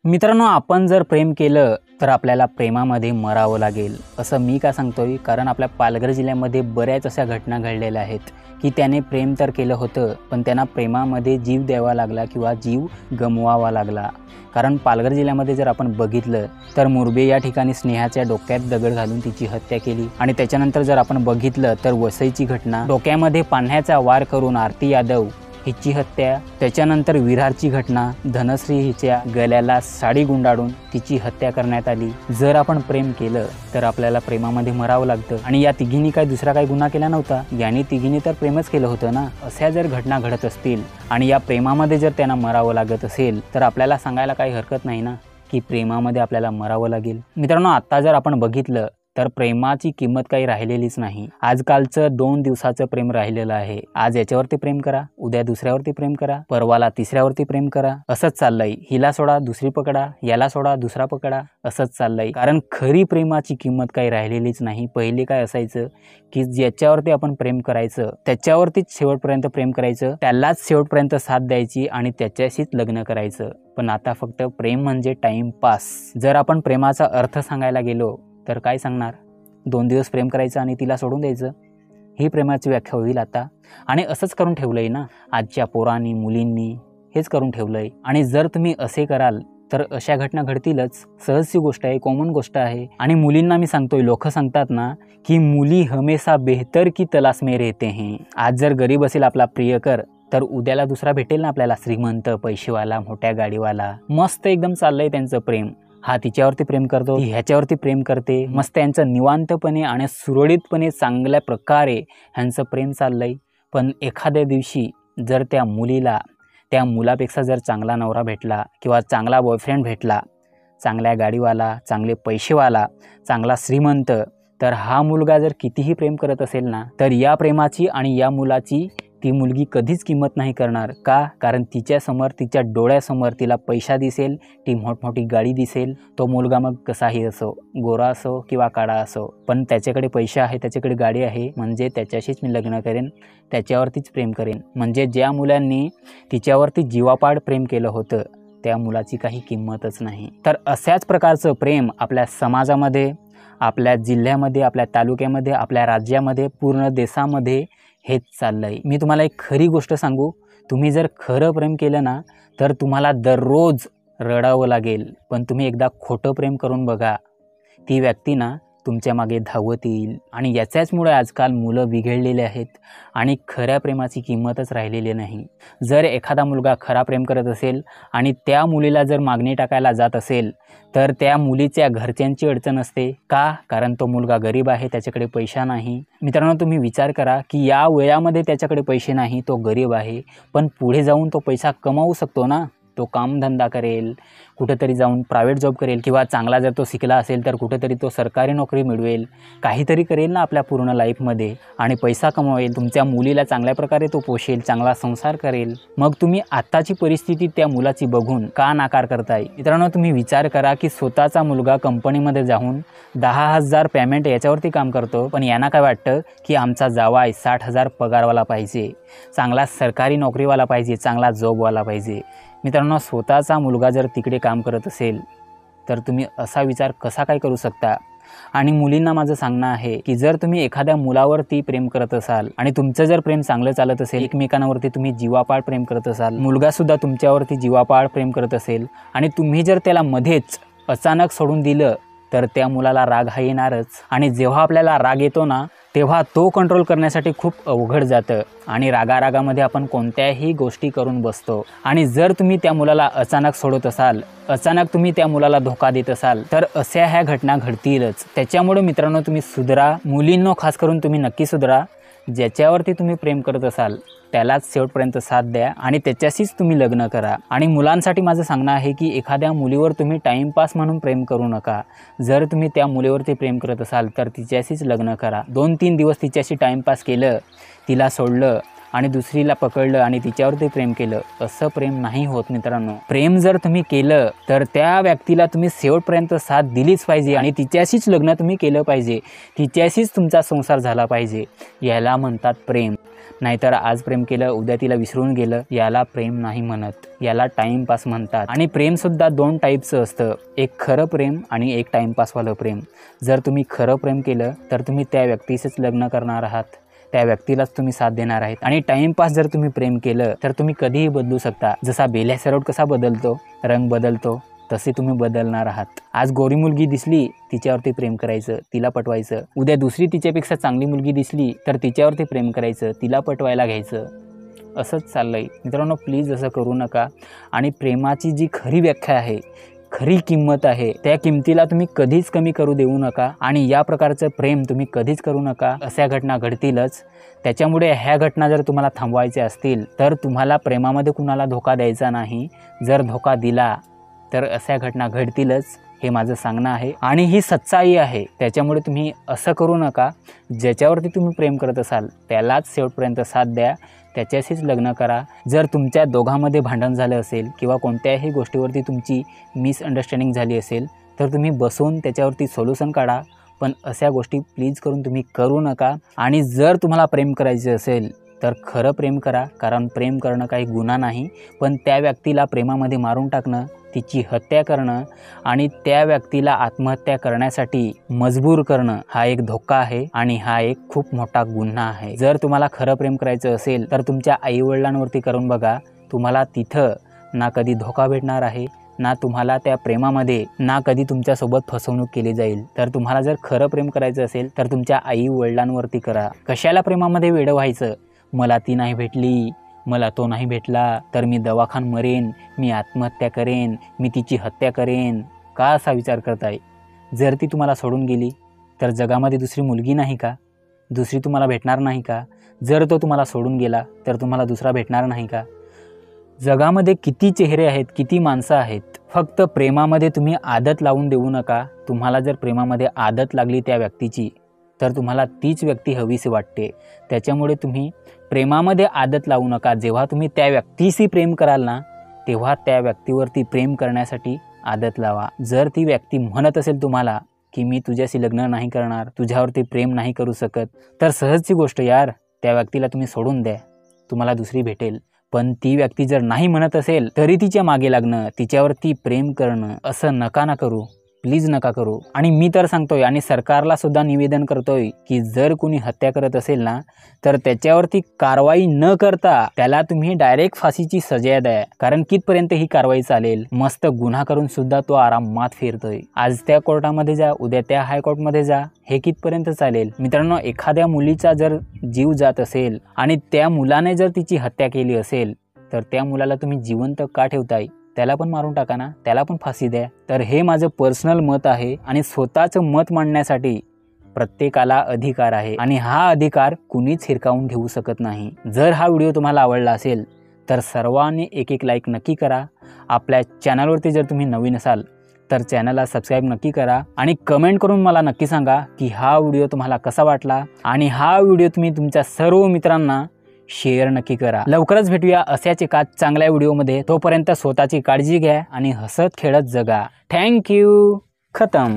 मित्रांनो, आपण जर प्रेम केलं तर आपल्याला प्रेमामध्ये मरावं लागेल असं मी का सांगतोय, कारण आपल्या पालघर जिल्ह्यामध्ये बऱ्याच अशा घटना घडलेल्या आहेत की त्याने प्रेम तर केलं होतं पण त्यांना प्रेमामध्ये जीव द्यावा लागला किंवा जीव गमवावा लागला। कारण पालघर जिल्ह्यामध्ये जर आपण बघितलं तर मुरबे या ठिकाणी स्नेहाच्या डोक्यात दगड घालून तिची हत्या केली। आणि त्याच्यानंतर जर आपण बघितलं तर वसईची घटना, डोक्यामध्ये पाण्याचा वार करून आरती यादव हिची हत्या। त्याच्यानंतर विरारची घटना, धनश्री हिच्या गळ्याला साडी गुंडाळून तिची हत्या करण्यात आली। जर आपण प्रेम केलं तर आपल्याला प्रेमामध्ये मरावं लागतं। आणि या तिघींनी काय दुसरा काही गुन्हा केला नव्हता, यांनी तिघींनी तर प्रेमच केलं होतं ना। अशा जर घटना घडत असतील आणि या प्रेमामध्ये जर त्यांना मरावं लागत असेल तर आपल्याला सांगायला काही हरकत नाही ना की प्रेमामध्ये आपल्याला मरावं लागेल। मित्रांनो, आता जर आपण बघितलं तर प्रेमाची किंमत काही राहिलेलीच नाही। आजकालचं 2 दिवसाचं प्रेम राहिलेलं आहे। आज याच्यावरती प्रेम करा, उद्या दुसऱ्यावरती प्रेम करा, परवाला तिसऱ्यावरती प्रेम करा, असंच चाललंय। हिला सोडा दुसरी पकडा, याला सोडा दुसरा पकडा, असंच चाललंय। कारण खरी प्रेमाची किंमत काही राहिलेलीच नाही। पहिले काय असायचं की ज्याच्यावरती आपण प्रेम करायचं त्याच्यावरतीच शेवटपर्यंत प्रेम करायचं, त्यालाच शेवटपर्यंत साथ द्यायची आणि त्याच्याशीच लग्न करायचं। पण आता फक्त प्रेम म्हणजे टाइमपास। जर आपण प्रेमाचा अर्थ सांगायला गेलो तर काय सांगणार? 2 दिवस प्रेम करायचं आणि तिला सोडून द्यायचं, ही प्रेमाची व्याख्या होईल आता। आणि असंच करून ठेवलंय ना आजच्या पोरांनी, मुलींनी हेच करून ठेवलंय। आणि जर तुम्ही असे कराल तर अशा घटना घडतीलच। सहजची गोष्ट आहे, कॉमन गोष्ट आहे। आणि मुलींना मी सांगतोय, लोक सांगतात ना की मुली हमेशा बेहतर की तलाश में रहते हैं। आज जर गरीब असेल आपला प्रियकर तर उद्याला दुसरा भेटेल ना आपल्याला, श्रीमंत, पैसेवाला, मोठ्या गाडीवाला। मस्त एकदम चाललंय त्यांचं प्रेम। हा तिच्यावरती प्रेम करतो, ती ह्याच्यावरती प्रेम करते। मस्त यांचं निवांतपणे आणि सुरळीतपणे चांगल्या प्रकारे ह्यांचं प्रेम चाललंय। पण एखाद्या दिवशी जर त्या मुलीला त्या मुलापेक्षा जर चांगला नवरा भेटला किंवा चांगला बॉयफ्रेंड भेटला, चांगल्या गाडीवाला, चांगले पैसेवाला, चांगला श्रीमंत, तर हा मुलगा जर कितीही प्रेम करत असेल ना तर या प्रेमाची आणि या मुलाची ती मुलगी कधीच किंमत नाही करणार। का? कारण तिच्यासमोर, तिच्या डोळ्यासमोर तिला पैसा दिसेल, ती मोठमोठी गाडी दिसेल। तो मुलगा मग कसाही असो, गोरा असो किंवा काळा असो, पण त्याच्याकडे पैसा आहे, त्याच्याकडे गाडी आहे, म्हणजे त्याच्याशीच मी लग्न करेन, त्याच्यावरतीच प्रेम करेन। म्हणजे ज्या मुलांनी तिच्यावरती जीवापाड प्रेम केलं होतं त्या मुलाची काही किंमतच नाही। तर अशाच प्रकारचं प्रेम आपल्या समाजामध्ये, आपल्या जिल्ह्यामध्ये, आपल्या तालुक्यामध्ये, आपल्या राज्यामध्ये, पूर्ण देशामध्ये हेच चाललंय। मी तुम्हाला एक खरी गोष्ट सांगू, तुम्ही जर खरं प्रेम केलं ना तर तुम्हाला दररोज रडावं लागेल। पण तुम्ही एकदा खोटं प्रेम करून बघा, ती व्यक्ती ना तुमच्या मागे धावत येईल। आणि याच्याचमुळे आजकाल मुलं बिघडलेले आहेत आणि खऱ्या प्रेमाची किंमतच राहिलेली नाही। जर एखादा मुलगा खरा प्रेम करत असेल आणि त्या मुलीला जर मागणी टाकायला जात असेल तर त्या मुलीच्या घरच्यांची अडचण असते। का? कारण तो मुलगा गरीब आहे, त्याच्याकडे पैसा नाही। मित्रांनो, तुम्ही विचार करा की या वयामध्ये त्याच्याकडे पैसे नाही, तो गरीब आहे, पण पुढे जाऊन तो पैसा कमावू शकतो ना। तो कामधंदा करेल, कुठेतरी जाऊन प्रायव्हेट जॉब करेल, किंवा चांगला जर तो शिकला असेल तर कुठेतरी तो सरकारी नोकरी मिळवेल, काहीतरी करेल ना आपल्या पूर्ण लाईफमध्ये आणि पैसा कमवेल। तुमच्या मुलीला चांगल्या प्रकारे तो पोषेल, चांगला संसार करेल। मग तुम्ही आताची परिस्थिती त्या मुलाची बघून का नाकार करताय? मित्रांनो, तुम्ही विचार करा की स्वतःचा मुलगा कंपनीमध्ये जाऊन 10,000 पेमेंट याच्यावरती काम करतो, पण यांना काय वाटतं की आमचा जावाई 60,000 पगारवाला पाहिजे, चांगला सरकारी नोकरीवाला पाहिजे, चांगला जॉबवाला पाहिजे। मित्रांनो, स्वतःचा मुलगा जर तिकडे काम करत असेल तर तुम्ही असा विचार कसा काय करू शकता? आणि मुलींना माझं सांगणं आहे की जर तुम्ही एखाद्या मुलावरती प्रेम करत असाल आणि तुमचं जर प्रेम चांगलं चालत असेल, एकमेकांवरती तुम्ही जीवापाड प्रेम करत असाल, मुलगासुद्धा तुमच्यावरती जीवापाड प्रेम करत असेल आणि तुम्ही जर त्याला मध्येच अचानक सोडून दिलं तर त्या मुलाला राग हा येणारच। आणि जेव्हा आपल्याला राग येतो ना तेव्हा तो कंट्रोल करण्यासाठी खूप अवघड जातं आणि रागारागामध्ये आपण कोणत्याही गोष्टी करून बसतो। आणि जर तुम्ही त्या मुलाला अचानक सोडत असाल, अचानक तुम्ही त्या मुलाला धोका देत असाल तर अशा ह्या घटना घडतीलच। त्याच्यामुळे मित्रांनो, तुम्ही सुधरा। मुलींनो, खास करून तुम्ही नक्की सुधरा। ज्याच्यावरती तुम्ही प्रेम करत असाल त्यालाच शेवटपर्यंत साथ द्या आणि त्याच्याशीच तुम्ही लग्न करा। आणि मुलांसाठी माझं सांगणं आहे की एखाद्या मुलीवर तुम्ही टाइमपास म्हणून प्रेम करू नका। जर तुम्ही त्या मुलीवरती प्रेम करत असाल तर तिच्याशीच लग्न करा। 2-3 दिवस तिच्याशी टाइमपास केलं, तिला सोडलं आणि दुसरीला पकडलं आणि तिच्यावरती प्रेम केलं, असं प्रेम नाही होत मित्रांनो. प्रेम जर तुम्ही केलं तर त्या व्यक्तीला तुम्ही शेवटपर्यंत साथ दिलीच पाहिजे आणि तिच्याशीच लग्न तुम्ही केलं पाहिजे, तिच्याशीच तुमचा संसार झाला पाहिजे. याला म्हणतात प्रेम. नाहीतर आज प्रेम केलं उद्या तिला विसरून गेलं, याला प्रेम नाही म्हणत, याला टाईमपास म्हणतात. आणि प्रेमसुद्धा 2 टाईपचं असतं, एक खरं प्रेम आणि एक टाईमपासवालं प्रेम. जर तुम्ही खरं प्रेम केलं तर तुम्ही त्या व्यक्तीशीच लग्न करणार आहात, त्या व्यक्तीलाच तुम्ही साथ देणार आहेत. आणि टाईमपास जर तुम्ही प्रेम केलं तर तुम्ही कधीही बदलू शकता. जसा बेल्या सरोड कसा बदलतो, रंग बदलतो, तसे तुम्ही बदलणार आहात. आज गोरी मुलगी दिसली तिच्यावरती प्रेम करायचं, तिला पटवायचं. उद्या दुसरी तिच्यापेक्षा चांगली मुलगी दिसली तर तिच्यावरती प्रेम करायचं, तिला पटवायला घ्यायचं. असंच चाललंय मित्रांनो. प्लीज असं करू नका. आणि प्रेमाची जी खरी व्याख्या आहे, खरी किंमत आहे, त्या किमतीला तुम्ही कधीच कमी करू देऊ नका. आणि या प्रकारचं प्रेम तुम्ही कधीच करू नका. अशा घटना घडतीलच. त्याच्यामुळे ह्या घटना जर तुम्हाला थांबवायच्या असतील तर तुम्हाला प्रेमामध्ये कुणाला धोका द्यायचा नाही. जर धोका दिला तर अशा घटना घडतीलच, हे माझं सांगणं आहे आणि ही सच्चाई आहे. त्याच्यामुळे तुम्ही असं करू नका. ज्याच्यावरती तुम्ही प्रेम करत असाल त्यालाच शेवटपर्यंत साथ द्या, त्याच्याशीच लग्न करा. जर तुमच्या दोघांमध्ये भांडण झालं असेल किंवा कोणत्याही गोष्टीवरती तुमची मिसअंडरस्टँडिंग झाली असेल तर तुम्ही बसून त्याच्यावरती सोल्युशन काढा. पण अशा गोष्टी प्लीज करून तुम्ही करू नका. आणि जर तुम्हाला प्रेम करायचे असेल तर खरं प्रेम करा, कारण प्रेम करणं काही गुन्हा नाही. पण त्या व्यक्तीला प्रेमामध्ये मारून टाकणं, तिची हत्या करणं आणि त्या व्यक्तीला आत्महत्या करण्यासाठी मजबूर करणं हा एक धोका आहे आणि हा एक खूप मोठा गुन्हा आहे. जर तुम्हाला खरं प्रेम करायचं असेल तर तुमच्या आईवडिलांवरती करून बघा. तुम्हाला तिथं ना कधी धोका भेटणार आहे, ना तुम्हाला त्या प्रेमामध्ये ना कधी तुमच्यासोबत फसवणूक केली जाईल. तर तुम्हाला जर खरं प्रेम करायचं असेल तर तुमच्या आईवडिलांवरती करा. कशाला प्रेमामध्ये वेडं व्हायचं? मला ती नाही भेटली, मला तो नाही भेटला तर मी दवाखान मरेन, मी आत्महत्या करेन, मी तिची हत्या करेन. का असा विचार करताय? जर ती तुम्हाला सोडून गेली तर जगामध्ये दुसरी मुलगी नाही का? दुसरी तुम्हाला भेटणार नाही का? जर तो तुम्हाला सोडून गेला तर तुम्हाला दुसरा भेटणार नाही का? जगामध्ये किती चेहरे आहेत, किती माणसं आहेत. फक्त प्रेमामध्ये तुम्ही आदत लावून देऊ नका. तुम्हाला जर प्रेमामध्ये आदत लागली त्या व्यक्तीची तर तुम्हाला तीच व्यक्ती हवीशी वाटते. त्याच्यामुळे तुम्ही प्रेमामध्ये आदत लावू नका. जेव्हा तुम्ही त्या व्यक्तीशी प्रेम कराल ना तेव्हा त्या व्यक्तीवरती प्रेम करण्यासाठी आदत लावा. जर ती व्यक्ती म्हणत असेल तुम्हाला की मी तुझ्याशी लग्न नाही करणार, तुझ्यावरती प्रेम नाही करू शकत, तर सहजची गोष्ट यार, त्या व्यक्तीला तुम्ही सोडून द्या, तुम्हाला दुसरी भेटेल. पण ती व्यक्ती जर नाही म्हणत असेल तरी तिच्या मागे लागणं, तिच्यावरती प्रेम करणं असं नका ना करू. प्लीज नका करू. आणि मी तर सांगतोय आणि सरकारला सुद्धा निवेदन करतोय की जर कोणी हत्या करत असेल ना तर त्याच्यावरती कारवाई न करता त्याला तुम्ही डायरेक्ट फाशीची सजा द्या. कारण कितपर्यंत ही कारवाई चालेल? मस्त गुन्हा करून सुद्धा तो आरामात फिरतोय. आज त्या कोर्टामध्ये जा, उद्या त्या हायकोर्टमध्ये जा, हे कितपर्यंत चालेल? मित्रांनो, एखाद्या मुलीचा जर जीव जात असेल आणि त्या मुलाने जर तिची हत्या केली असेल तर त्या मुलाला तुम्ही जिवंत का ठेवताय? त्याला पण मारून टाका ना, त्याला पण फाशी द्या. तर हे माझं पर्सनल मत आहे आणि स्वतःचं मत मांडण्यासाठी प्रत्येकाला अधिकार आहे आणि हा अधिकार कुणीच हिरकावून घेऊ शकत नाही. जर हा व्हिडिओ तुम्हाला आवडला असेल तर सर्वांनी एक लाईक नक्की करा. आपल्या चॅनलवरती जर तुम्ही नवीन असाल तर चॅनलला सबस्क्राईब नक्की करा आणि कमेंट करून मला नक्की सांगा की हा व्हिडिओ तुम्हाला कसा वाटला आणि हा व्हिडिओ तुम्ही तुमच्या सर्व मित्रांना शेअर नक्की करा. लवकरच भेटूया अशाच एका चांगल्या व्हिडिओमध्ये. तोपर्यंत स्वतःची काळजी घ्या आणि हसत खेळत जगा. थँक्यू. खतम.